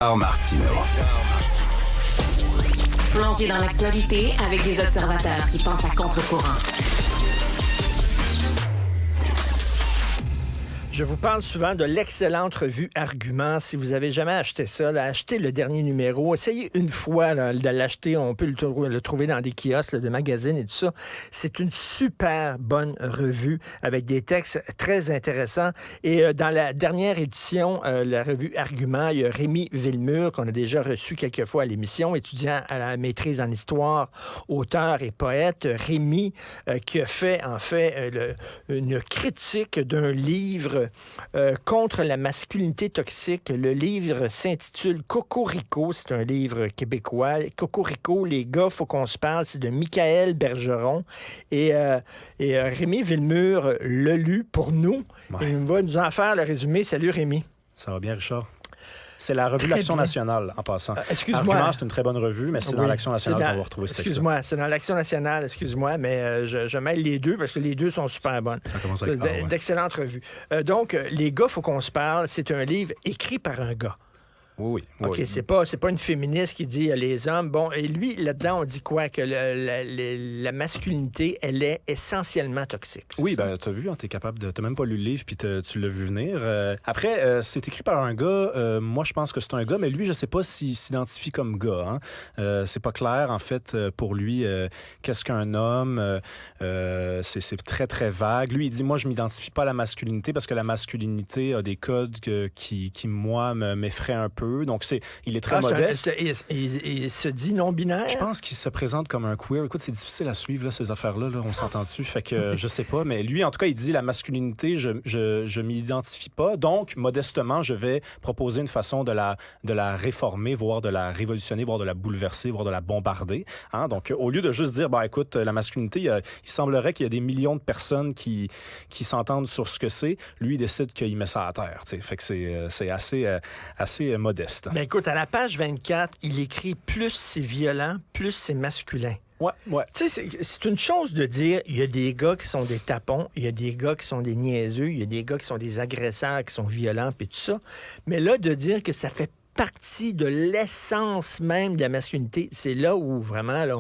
Martineau. Plongé dans l'actualité avec des observateurs qui pensent à contre-courant. Je vous parle souvent de l'excellente revue Argument. Si vous avez jamais acheté ça, là, achetez le dernier numéro. Essayez une fois là, de l'acheter. On peut le trouver dans des kiosques là, de magazines et tout ça. C'est une super bonne revue avec des textes très intéressants. Et dans la dernière édition, la revue Argument, il y a Rémi Villemur, qu'on a déjà reçu quelques fois à l'émission, étudiant à la maîtrise en histoire, auteur et poète. Rémi, qui a fait en fait une critique d'un livre contre la masculinité toxique. Le livre s'intitule Cocorico. C'est un livre québécois. Cocorico, les gars, faut qu'on se parle. C'est de Michael Bergeron. Et Rémi Villemur l'a lu pour nous. Ouais. Il va nous en faire le résumé. Salut Rémi. Ça va bien, Richard? C'est la revue de l'Action nationale, en passant. Excuse-moi. Argument, c'est une très bonne revue, mais c'est dans l'Action nationale qu'on va retrouver ce texte. Excuse-moi, c'est dans l'Action nationale, excuse-moi, mais je mêle les deux parce que les deux sont super bonnes. Ça commence avec d'excellentes revues. Donc, Les gars, faut qu'on se parle. C'est un livre écrit par un gars. Oui. OK, c'est pas une féministe qui dit les hommes. Bon, et lui, là-dedans, on dit quoi? Que la masculinité, elle est essentiellement toxique. Oui, ben t'as vu, hein, t'as même pas lu le livre, puis tu l'as vu venir. Après, c'est écrit par un gars. Moi, je pense que c'est un gars, mais lui, je sais pas s'il s'identifie comme gars. Hein. C'est pas clair, en fait, pour lui, qu'est-ce qu'un homme. C'est très, très vague. Lui, il dit, moi, je m'identifie pas à la masculinité parce que la masculinité a des codes qui moi, m'effraient un peu. Donc, il est très modeste. Il se dit non-binaire? Je pense qu'il se présente comme un queer. Écoute, c'est difficile à suivre, là, ces affaires-là. Là, on s'entend dessus. Fait que je sais pas. Mais lui, en tout cas, il dit la masculinité, je m'y identifie pas. Donc, modestement, je vais proposer une façon de la réformer, voire de la révolutionner, voire de la bouleverser, voire de la bombarder. Hein? Donc, au lieu de juste dire, écoute, la masculinité, il semblerait qu'il y a des millions de personnes qui s'entendent sur ce que c'est. Lui, il décide qu'il met ça à terre. T'sais. Fait que c'est assez modeste. Ben écoute, à la page 24, il écrit plus c'est violent, plus c'est masculin. Ouais. Tu sais, c'est une chose de dire, il y a des gars qui sont des tapons, il y a des gars qui sont des niaiseux, il y a des gars qui sont des agresseurs, qui sont violents, puis tout ça. Mais là, de dire que ça fait partie de l'essence même de la masculinité, c'est là où vraiment, là,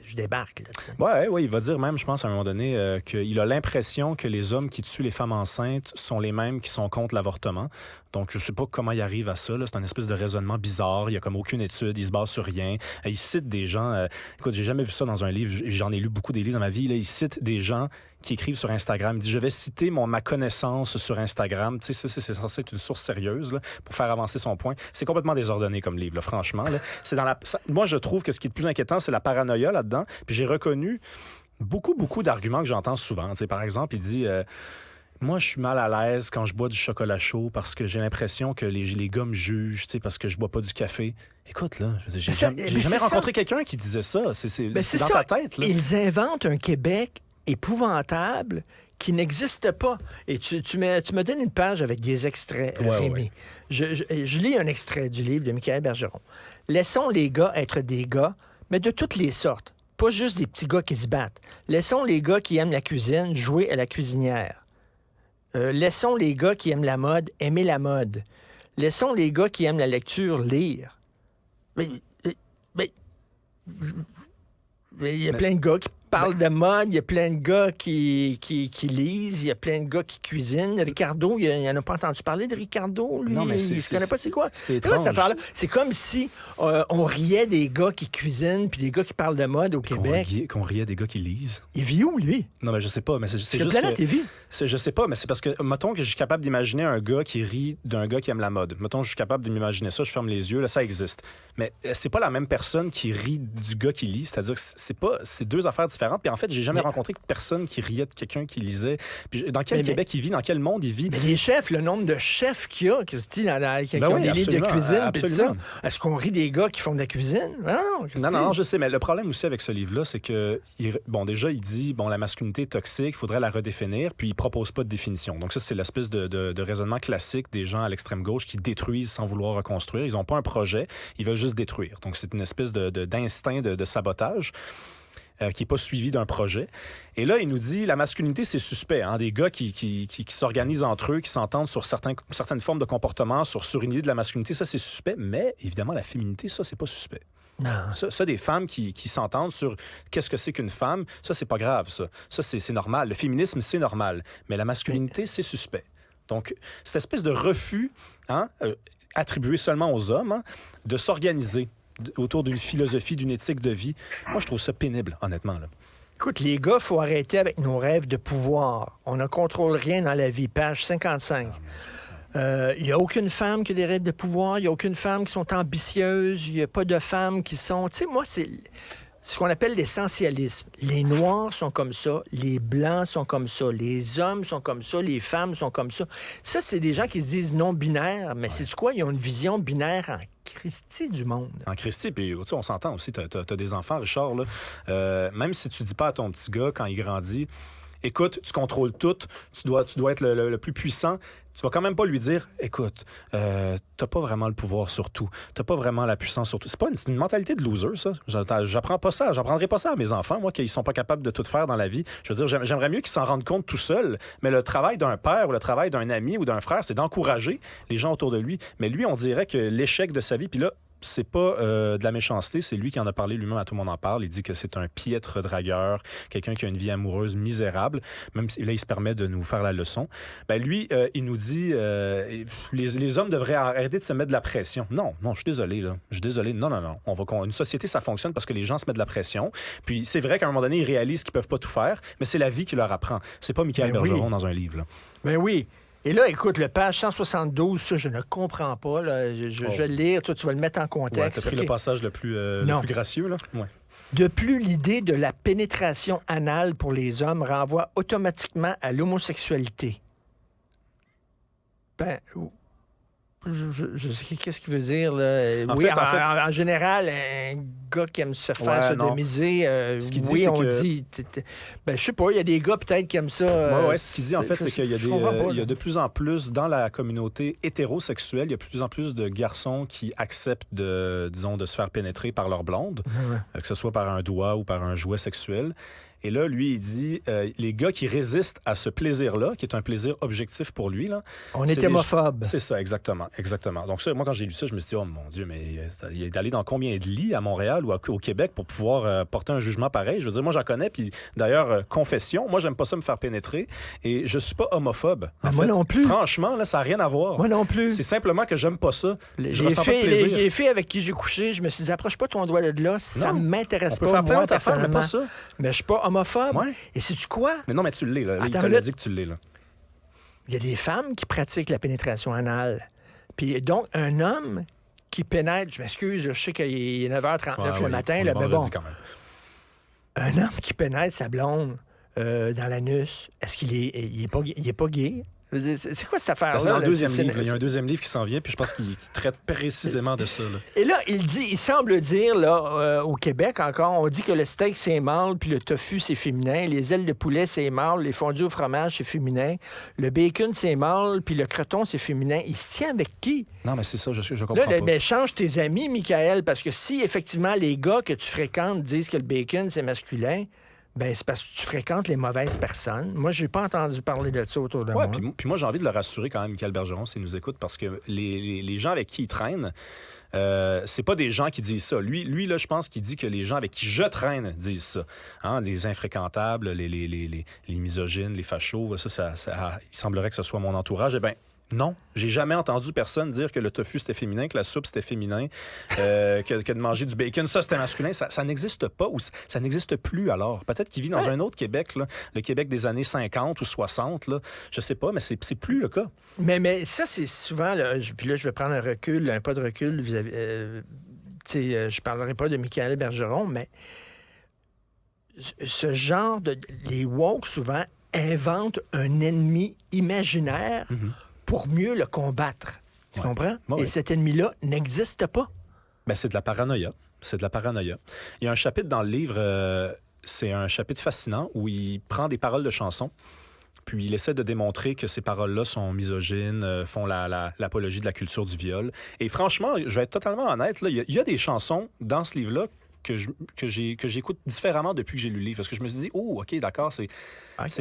je débarque. Oui, il va dire même, je pense, à un moment donné, qu'il a l'impression que les hommes qui tuent les femmes enceintes sont les mêmes qui sont contre l'avortement. Donc, je sais pas comment il arrive à ça. Là. C'est un espèce de raisonnement bizarre. Il y a comme aucune étude. Il se base sur rien. Il cite des gens... écoute, j'ai jamais vu ça dans un livre. J'en ai lu beaucoup des livres dans ma vie. Là. Il cite des gens qui écrivent sur Instagram. Il dit, je vais citer ma connaissance sur Instagram. Tu sais, c'est censé être une source sérieuse là, pour faire avancer son point. C'est complètement désordonné comme livre, là, franchement. Là. Moi, je trouve que ce qui est le plus inquiétant, c'est la paranoïa là-dedans. Puis j'ai reconnu beaucoup d'arguments que j'entends souvent. Tu sais, par exemple, il dit... moi, je suis mal à l'aise quand je bois du chocolat chaud parce que j'ai l'impression que les gars me jugent, tu sais, parce que je bois pas du café. Écoute, là, j'ai jamais rencontré quelqu'un qui disait ça. C'est dans ta tête, là. Ils inventent un Québec épouvantable qui n'existe pas. Et tu me donnes une page avec des extraits, Rémi. Je lis un extrait du livre de Michael Bergeron. Laissons les gars être des gars, mais de toutes les sortes. Pas juste des petits gars qui se battent. Laissons les gars qui aiment la cuisine jouer à la cuisinière. Laissons les gars qui aiment la mode aimer la mode. Laissons les gars qui aiment la lecture lire. Mais il y a plein de gars qui parlent de mode, il y a plein de gars qui lisent, il y a plein de gars qui cuisinent. Ricardo, il n'y en a pas entendu parler de Ricardo, lui. Non, mais il ne connaît pas c'est quoi. C'est étrange. C'est comme si on riait des gars qui cuisinent puis des gars qui parlent de mode au Québec. Qu'on riait des gars qui lisent. Il vit où, lui? Non, mais je sais pas. Mais c'est juste Planète, il vit. Je sais pas, mais c'est parce que, mettons que je suis capable d'imaginer un gars qui rit d'un gars qui aime la mode. Mettons, je suis capable de m'imaginer ça, je ferme les yeux, là, ça existe. Mais c'est pas la même personne qui rit du gars qui lit. C'est-à-dire que c'est deux affaires différentes. Puis en fait, j'ai jamais rencontré personne qui riait de quelqu'un qui lisait. Puis dans quel Québec il vit, dans quel monde il vit. Mais les chefs, le nombre de chefs qu'il y a, qui ont des livres de cuisine, pis ça. Est-ce qu'on rit des gars qui font de la cuisine? Non, je sais, mais le problème aussi avec ce livre-là, c'est que, déjà, il dit, la masculinité est toxique, il faudrait la redéfinir, puis il propose pas de définition. Donc ça, c'est l'espèce de raisonnement classique des gens à l'extrême gauche qui détruisent sans vouloir reconstruire. Ils ont pas un projet, ils veulent juste détruire. Donc c'est une espèce d'instinct de sabotage. qui n'est pas suivi d'un projet. Et là, il nous dit, la masculinité, c'est suspect. Hein? Des gars qui s'organisent entre eux, qui s'entendent sur certaines formes de comportement, sur une idée de la masculinité, ça, c'est suspect. Mais évidemment, la féminité, ça, c'est pas suspect. Non. Ça, des femmes qui s'entendent sur qu'est-ce que c'est qu'une femme, ça, c'est pas grave, ça. Ça, c'est normal. Le féminisme, c'est normal. Mais la masculinité, c'est suspect. Donc, cette espèce de refus attribué seulement aux hommes de s'organiser autour d'une philosophie, d'une éthique de vie, moi, je trouve ça pénible, honnêtement. Là. Écoute, les gars, il faut arrêter avec nos rêves de pouvoir. On ne contrôle rien dans la vie. Page 55. Il n'y a aucune femme qui a des rêves de pouvoir. Il n'y a aucune femme qui sont ambitieuses. Il n'y a pas de femmes qui sont... Tu sais, moi, c'est ce qu'on appelle l'essentialisme. Les Noirs sont comme ça. Les Blancs sont comme ça. Les hommes sont comme ça. Les femmes sont comme ça. Ça, c'est des gens qui se disent non-binaires. Mais c'est quoi? Ils ont une vision binaire en Christie du monde. En Christie, puis on s'entend aussi. Tu as des enfants, Richard. Là. Même si tu dis pas à ton petit gars, quand il grandit, écoute, tu contrôles tout. Tu dois être le plus puissant. Tu vas quand même pas lui dire, écoute, t'as pas vraiment le pouvoir sur tout. T'as pas vraiment la puissance sur tout. C'est une mentalité de loser, ça. J'apprends pas ça. J'apprendrai pas ça à mes enfants, moi, qu'ils sont pas capables de tout faire dans la vie. Je veux dire, j'aimerais mieux qu'ils s'en rendent compte tout seuls. Mais le travail d'un père ou le travail d'un ami ou d'un frère, c'est d'encourager les gens autour de lui. Mais lui, on dirait que l'échec de sa vie, puis là, c'est pas de la méchanceté, c'est lui qui en a parlé lui-même, à Tout le monde en parle. Il dit que c'est un piètre dragueur, quelqu'un qui a une vie amoureuse misérable, même si là, il se permet de nous faire la leçon. Ben lui, il nous dit les hommes devraient arrêter de se mettre de la pression. Non, je suis désolé, là. Je suis désolé. Non. Une société, ça fonctionne parce que les gens se mettent de la pression. Puis c'est vrai qu'à un moment donné, ils réalisent qu'ils peuvent pas tout faire, mais c'est la vie qui leur apprend. C'est pas Michael Bergeron dans un livre, là. Ben oui. Et là, écoute, le page 172, ça, je ne comprends pas. Là. Je vais le lire. Toi, tu vas le mettre en contexte. Ouais, t'as pris le passage le plus gracieux, là. Ouais. De plus, l'idée de la pénétration anale pour les hommes renvoie automatiquement à l'homosexualité. Ben, je sais qu'est-ce qu'il veut dire, là. En général, un gars qui aime se faire sodomiser, ce qu'il dit, on dit... Ben, je sais pas, il y a des gars peut-être qui aiment ça. Ce qu'il dit, en fait, c'est qu'il y a de plus en plus, dans la communauté hétérosexuelle, il y a de plus en plus de garçons qui acceptent de se faire pénétrer par leur blonde, que ce soit par un doigt ou par un jouet sexuel. Et là, lui, il dit, les gars qui résistent à ce plaisir-là, qui est un plaisir objectif pour lui, là, on est homophobe. C'est ça, exactement. Donc ça, moi, quand j'ai lu ça, je me suis dit, oh mon Dieu, mais il est allé dans combien de lits à Montréal ou au Québec pour pouvoir porter un jugement pareil? Je veux dire, moi, j'en connais, puis d'ailleurs, confession, moi, j'aime pas ça me faire pénétrer, et je suis pas homophobe. Moi non plus. Franchement, là, ça n'a rien à voir. Moi non plus. C'est simplement que j'aime pas ça. Les filles avec qui j'ai couché, je me suis dit, approche pas ton doigt de là, ça m'intéresse pas, moi, personnellement. Mais pas ça. Mais je suis pas homophobe. Ouais. Et sais-tu quoi? Mais non, mais tu l'es, là. Il te l'a dit que tu l'es, là. Il y a des femmes qui pratiquent la pénétration anale. Puis donc, un homme qui pénètre, je m'excuse, je sais qu'il est 9h39 le matin, là, mais bon. Un homme qui pénètre sa blonde dans l'anus, est-ce qu'il est pas gay? C'est quoi cette affaire-là? C'est dans le deuxième livre. Il y a un deuxième livre qui s'en vient, puis je pense qu'il traite précisément de ça. Là. Et là, il semble dire, là, au Québec encore, on dit que le steak, c'est mâle, puis le tofu, c'est féminin. Les ailes de poulet, c'est mâle. Les fondus au fromage, c'est féminin. Le bacon, c'est mâle, puis le croton, c'est féminin. Il se tient avec qui? Non, mais c'est ça, je comprends pas. Mais change tes amis, Michael, parce que si, effectivement, les gars que tu fréquentes disent que le bacon, c'est masculin... Ben, c'est parce que tu fréquentes les mauvaises personnes. Moi, j'ai pas entendu parler de ça autour de moi. Puis moi, j'ai envie de le rassurer quand même, Michael Bergeron, s'il nous écoute, parce que les gens avec qui il traîne, c'est pas des gens qui disent ça. Lui là, je pense qu'il dit que les gens avec qui je traîne disent ça. Hein? Les infréquentables, les misogynes, les fachos, ça, il semblerait que ce soit mon entourage. Eh bien, non, j'ai jamais entendu personne dire que le tofu c'était féminin, que la soupe c'était féminin, que de manger du bacon, ça c'était masculin. Ça n'existe pas ou ça n'existe plus alors. Peut-être qu'il vit dans un autre Québec, là, le Québec des années 50 ou 60, là, je sais pas, mais c'est plus le cas. Mais ça, c'est souvent, puis là je vais prendre un pas de recul vis-à-vis, je parlerai pas de Michael Bergeron, mais ce genre les woke souvent inventent un ennemi imaginaire pour mieux le combattre. Tu comprends? Et cet ennemi-là n'existe pas. Ben, c'est de la paranoïa. Il y a un chapitre dans le livre, c'est un chapitre fascinant où il prend des paroles de chansons, puis il essaie de démontrer que ces paroles-là sont misogynes, font l'apologie de la culture du viol. Et franchement, je vais être totalement honnête, là, il y a des chansons dans ce livre-là j'écoute différemment depuis que j'ai lu le livre. Parce que je me suis dit, oh, OK, d'accord, c'est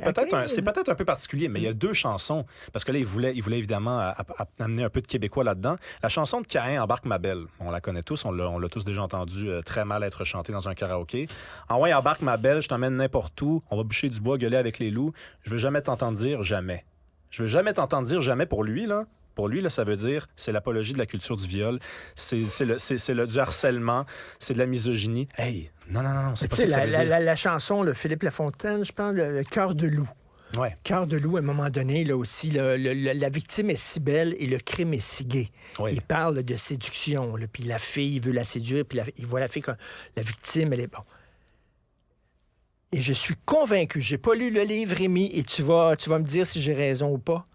peut-être un peu particulier, mais il y a 2 chansons. Parce que là, il voulait évidemment amener un peu de québécois là-dedans. La chanson de Caïn, Embarque ma belle, on la connaît tous, on l'a tous déjà entendu très mal être chantée dans un karaoké. En ouais, embarque ma belle, je t'emmène n'importe où, on va boucher du bois, gueuler avec les loups. Je veux jamais t'entendre dire jamais. Je veux jamais t'entendre dire jamais pour lui, là. Pour lui, là, ça veut dire c'est l'apologie de la culture du viol, c'est du harcèlement, c'est de la misogynie. Hey, non, c'est pas ça que ça veut dire. La chanson, le Philippe Lafontaine, je pense, le Cœur de loup. Ouais. Cœur de loup, à un moment donné, là aussi, la victime est si belle et le crime est si gai. Oui. Il parle de séduction, là, puis la fille veut la séduire, puis il voit la fille comme la victime, elle est bon. Et je suis convaincu, j'ai pas lu le livre, Rémi, et tu vas me dire si j'ai raison ou pas.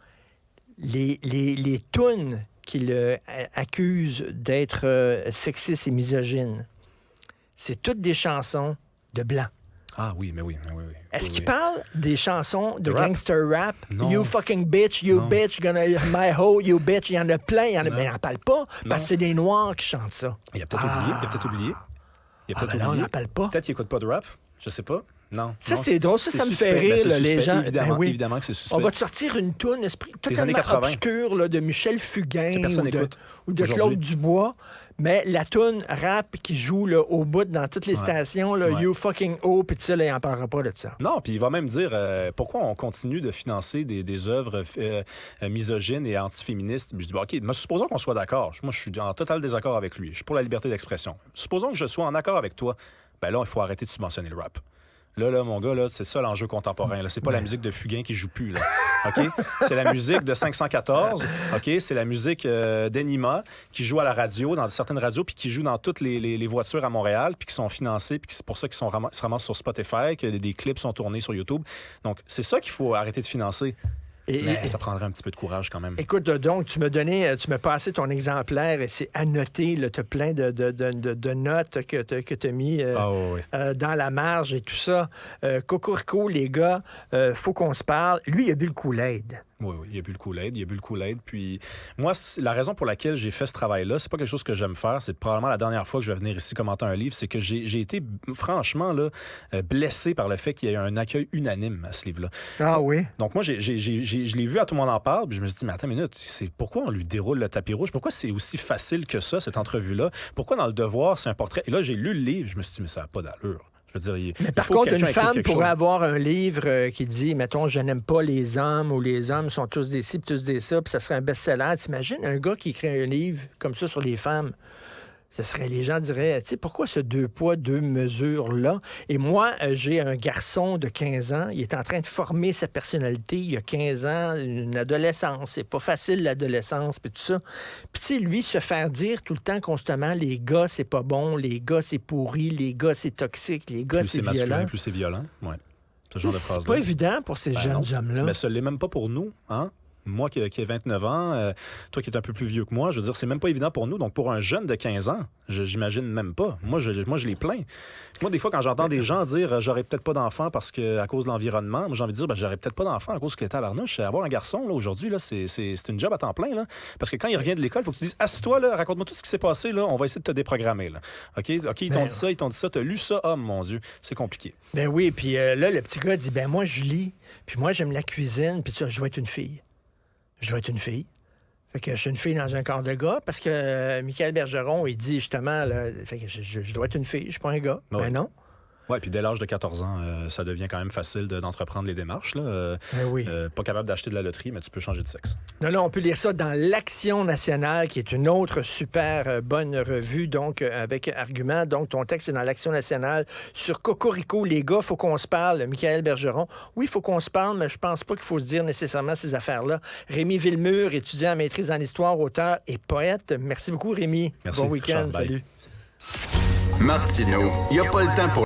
Les tounes qu'il accuse d'être sexistes et misogynes, c'est toutes des chansons de blancs. Ah oui, mais oui. Est-ce qu'il parle des chansons de rap? gangster rap? Non. You fucking bitch, you bitch, gonna my hoe, you bitch. Il y en a plein, mais il n'en parle pas, parce que c'est des Noirs qui chantent ça. Il a peut-être oublié. Là, on n'en parle pas. Peut-être qu'il n'écoute pas de rap, je sais pas. Non. Ça, c'est drôle. Ça me suspect. fait rire, c'est les suspect, gens. Évidemment que c'est suspect. On va te sortir une toune totalement années 80. obscure là, de Michel Fugain ou de aujourd'hui. Claude Dubois, mais la toune rap qui joue là, au bout dans toutes les stations, là, You fucking oh, puis tout ça, là, il n'en parlera pas de ça. Non, puis il va même dire pourquoi on continue de financer des œuvres misogynes et antiféministes. Puis je dis, OK, mais supposons qu'on soit d'accord. Moi, je suis en total désaccord avec lui. Je suis pour la liberté d'expression. Supposons que je sois en accord avec toi. Ben là, il faut arrêter de subventionner le rap. Là, mon gars, là, c'est ça l'enjeu contemporain. Là. C'est pas la musique de Fugain qui joue plus. Là. OK? C'est la musique de 514. OK? C'est la musique d'Enima qui joue à la radio, dans certaines radios, puis qui joue dans toutes les voitures à Montréal, puis qui sont financées, puis c'est pour ça qu'ils se ramassent sur Spotify, que des clips sont tournés sur YouTube. Donc, c'est ça qu'il faut arrêter de financer. Mais ça prendrait un petit peu de courage quand même. Écoute, donc, tu m'as passé ton exemplaire et c'est annoté, tu as plein de notes que tu as mis dans la marge et tout ça. Cocorico, les gars, faut qu'on se parle. Lui, il a bu le Kool-Aid. Oui, il a bu le Kool-Aid. Puis moi, la raison pour laquelle j'ai fait ce travail-là, c'est pas quelque chose que j'aime faire. C'est probablement la dernière fois que je vais venir ici commenter un livre. C'est que j'ai été, franchement, là, blessé par le fait qu'il y ait un accueil unanime à ce livre-là. Ah oui? Donc moi, je l'ai vu, à tout le monde en parle, puis je me suis dit, mais attends une minute, c'est pourquoi on lui déroule le tapis rouge? Pourquoi c'est aussi facile que ça, cette entrevue-là? Pourquoi dans Le Devoir, c'est un portrait? Et là, j'ai lu le livre, je me suis dit, mais ça n'a pas d'allure. Je veux dire, mais par contre, une femme pourrait avoir un livre qui dit, mettons, je n'aime pas les hommes ou les hommes sont tous des ci, tous des ça, puis ça serait un best-seller. T'imagines un gars qui écrit un livre comme ça sur les femmes? Ce serait, les gens diraient, tu sais, pourquoi ce 2 poids, 2 mesures-là? Et moi, j'ai un garçon de 15 ans, il est en train de former sa personnalité, il a 15 ans, une adolescence, c'est pas facile l'adolescence, puis tout ça. Puis tu sais, lui, se faire dire tout le temps, constamment, les gars, c'est pas bon, les gars, c'est pourri, les gars, c'est toxique, les gars, c'est violent. Plus c'est masculin, plus c'est violent, ouais. Ce genre de phrase-là. C'est pas évident pour ces jeunes hommes-là. Mais ça l'est même pas pour nous, hein? Moi qui ai 29 ans, toi qui es un peu plus vieux que moi, je veux dire, c'est même pas évident pour nous. Donc, pour un jeune de 15 ans, j'imagine même pas. Moi, je les plains. Moi, des fois, quand j'entends des gens dire « j'aurais peut-être pas d'enfant parce que à cause de l'environnement », moi, j'ai envie de dire « j'aurais peut-être pas d'enfant à cause que tabarnouche, avoir un garçon, là, aujourd'hui, là, c'est une job à temps plein, là. Parce que quand il revient de l'école, il faut que tu dises « assis-toi, là, raconte-moi tout ce qui s'est passé, là, on va essayer de te déprogrammer, là. » OK, ils t'ont dit ça, t'as lu ça, oh mon Dieu, c'est compliqué. Ben oui, puis là, le petit gars dit « ben moi, je lis, puis moi, j'aime la cuisine, puis je dois être une fille. » Je dois être une fille. Fait que je suis une fille dans un corps de gars parce que Michael Bergeron, il dit justement, là, fait que je dois être une fille, je suis pas un gars. Oui. Ben non. Oui, puis dès l'âge de 14 ans, ça devient quand même facile d'entreprendre les démarches. Là. Pas capable d'acheter de la loterie, mais tu peux changer de sexe. Non, on peut lire ça dans l'Action nationale, qui est une autre super bonne revue, donc avec argument. Donc, ton texte est dans l'Action nationale sur Cocorico. Les gars, faut qu'on se parle. Michael Bergeron. Oui, il faut qu'on se parle, mais je pense pas qu'il faut se dire nécessairement ces affaires-là. Rémi Villemur, étudiant en maîtrise en histoire, auteur et poète. Merci beaucoup, Rémi. Merci. Bon week-end. Salut. Martineau, il n'y a pas le temps pour